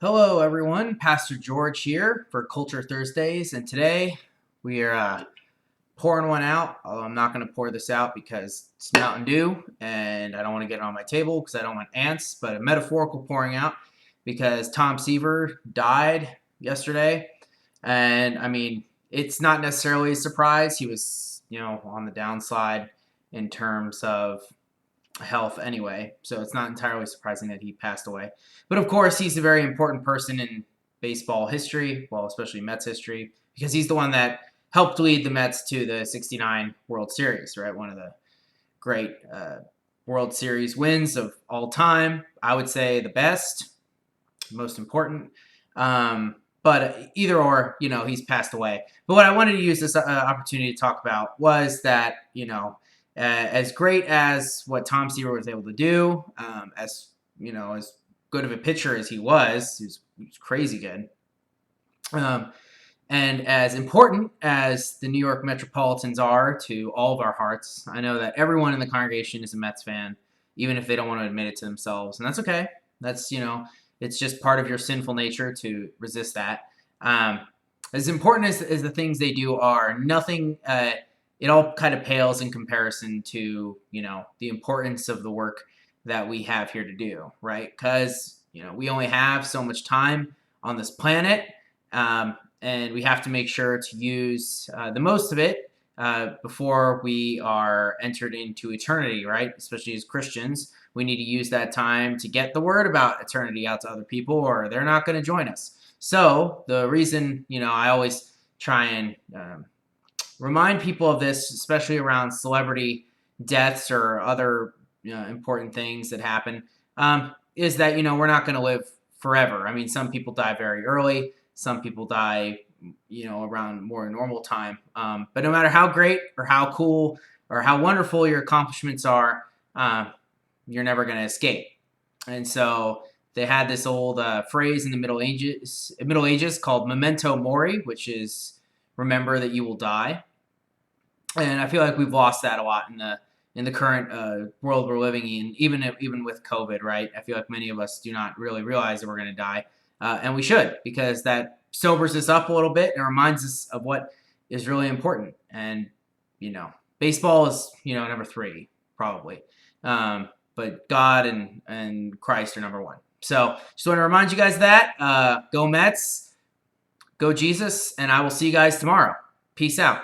Hello, everyone. Pastor George here for Culture Thursdays, and today we are pouring one out. Although I'm not going to pour this out because it's Mountain Dew, and I don't want to get it on my table because I don't want ants. But a metaphorical pouring out because Tom Seaver died yesterday, and I mean it's not necessarily a surprise. He was, on the downside in terms of health anyway, so it's not entirely surprising that he passed away. But of course, he's a very important person in baseball history, well, especially Mets history, because he's the one that helped lead the Mets to the '69 World Series, right? One of the great World Series wins of all time. I would say the best, most important. But either or, he's passed away. But what I wanted to use this opportunity to talk about was that, as great as what Tom Seaver was able to do, as good of a pitcher as he was crazy good. And as important as the New York Metropolitans are to all of our hearts, I know that everyone in the congregation is a Mets fan, even if they don't want to admit it to themselves. And that's okay. That's, it's just part of your sinful nature to resist that. As important as the things they do are, nothing, it all kind of pales in comparison to, the importance of the work that we have here to do, right? Because, we only have so much time on this planet. And we have to make sure to use the most of it before we are entered into eternity, right? Especially as Christians, we need to use that time to get the word about eternity out to other people, or they're not going to join us. So the reason, I always try and remind people of this, especially around celebrity deaths or other important things that happen, is that, we're not going to live forever. I mean, some people die very early. Some people die, around more normal time. But no matter how great or how cool or how wonderful your accomplishments are, you're never going to escape. And so they had this old phrase in the Middle Ages called Memento Mori, which is remember that you will die. And I feel like we've lost that a lot in the current world we're living in, even with COVID, right? I feel like many of us do not really realize that we're going to die. And we should, because that sobers us up a little bit and reminds us of what is really important. And, baseball is, number 3, probably. But God and Christ are number 1. So just want to remind you guys of that. Go Mets, go Jesus, and I will see you guys tomorrow. Peace out.